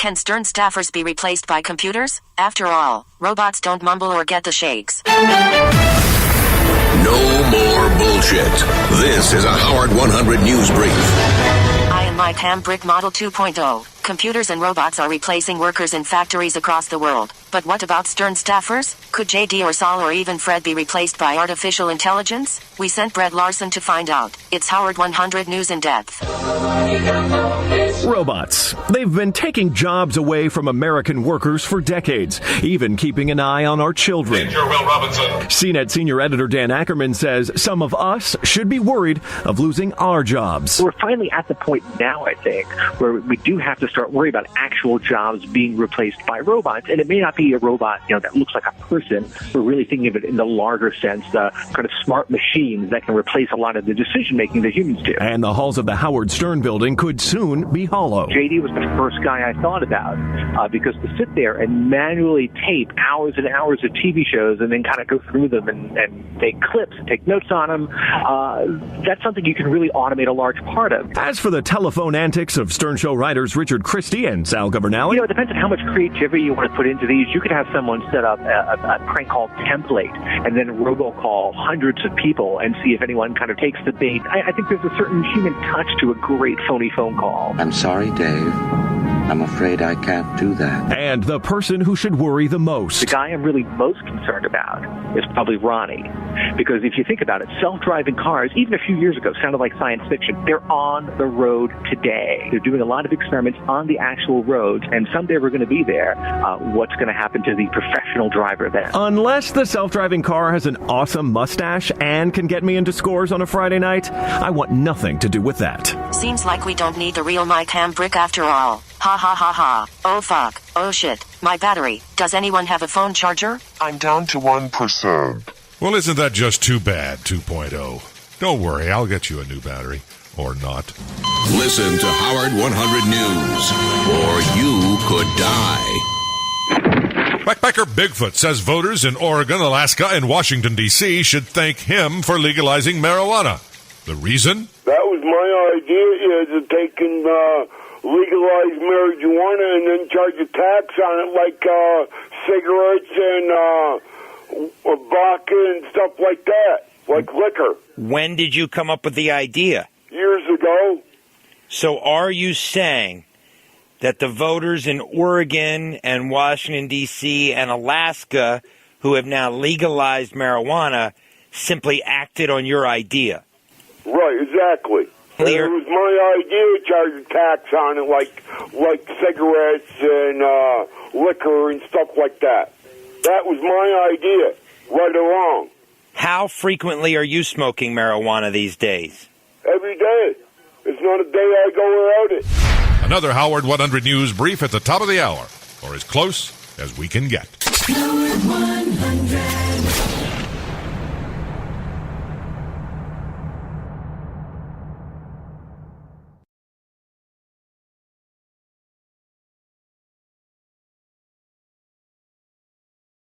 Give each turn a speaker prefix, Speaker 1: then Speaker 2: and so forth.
Speaker 1: Can Stern staffers be replaced by computers? After all, robots don't mumble or get the shakes.
Speaker 2: No more bullshit. This is a Howard 100 News Brief.
Speaker 1: I am Mike Hambrick Model 2.0. Computers and robots are replacing workers in factories across the world. But what about Stern staffers? Could JD or Saul or even Fred be replaced by artificial intelligence? We sent Brett Larson to find out. It's Howard 100 News in Depth.
Speaker 3: Robots. They've been taking jobs away from American workers for decades, even keeping an eye on our children.
Speaker 4: Will Robinson.
Speaker 3: CNET senior editor Dan Ackerman says some of us should be worried of losing our jobs.
Speaker 5: We're finally at the point now, I think, where we do have to start worrying about actual jobs being replaced by robots. And it may not be a robot, that looks like a person. We're really thinking of it in the larger sense, the kind of smart machines that can replace a lot of the decision-making that humans do.
Speaker 3: And the halls of the Howard Stern building could soon be hollow.
Speaker 5: JD was the first guy I thought about because to sit there and manually tape hours and hours of TV shows and then kind of go through them and make clips and take notes on them, that's something you can really automate a large part of.
Speaker 3: As for the telephone antics of Stern Show writers Richard Christie and Sal Governale,
Speaker 5: it depends on how much creativity you want to put into these. You could have someone set up a prank call template and then robocall hundreds of people and see if anyone kind of takes the bait. I think there's a certain human touch to a great phony phone call.
Speaker 6: I'm sorry, Dave. I'm afraid I can't do that.
Speaker 3: And the person who should worry the most.
Speaker 5: The guy I'm really most concerned about is probably Ronnie. Because if you think about it, self-driving cars, even a few years ago, sounded like science fiction. They're on the road today. They're doing a lot of experiments on the actual roads, and someday we're going to be there. What's going to happen to the professional driver then?
Speaker 3: Unless the self-driving car has an awesome mustache and can get me into scores on a Friday night, I want nothing to do with that.
Speaker 1: Seems like we don't need the real Mike Hambrick after all. Ha ha ha ha. Oh fuck. Oh shit. My battery. Does anyone have a phone charger?
Speaker 4: I'm down to 1%.
Speaker 7: Well, isn't that just too bad, 2.0? Don't worry, I'll get you a new battery. Or not.
Speaker 2: Listen to Howard 100 News, or you could die.
Speaker 7: Backpacker Bigfoot says voters in Oregon, Alaska, and Washington, D.C. should thank him for legalizing marijuana. The reason?
Speaker 8: That was my idea, is taking legalize marijuana and then charge a tax on it like cigarettes and vodka and stuff like that, like liquor.
Speaker 9: When did you come up with the idea?
Speaker 8: Years ago.
Speaker 9: So are you saying that the voters in Oregon and Washington, D.C. and Alaska who have now legalized marijuana simply acted on your idea?
Speaker 8: Right, exactly. It was my idea to charge a tax on it like cigarettes and liquor and stuff like that. That was my idea, right or wrong.
Speaker 9: How frequently are you smoking marijuana these days?
Speaker 8: Every day. There's not a day I go without it.
Speaker 7: Another Howard 100 News brief at the top of the hour, or as close as we can get.
Speaker 10: Howard 100.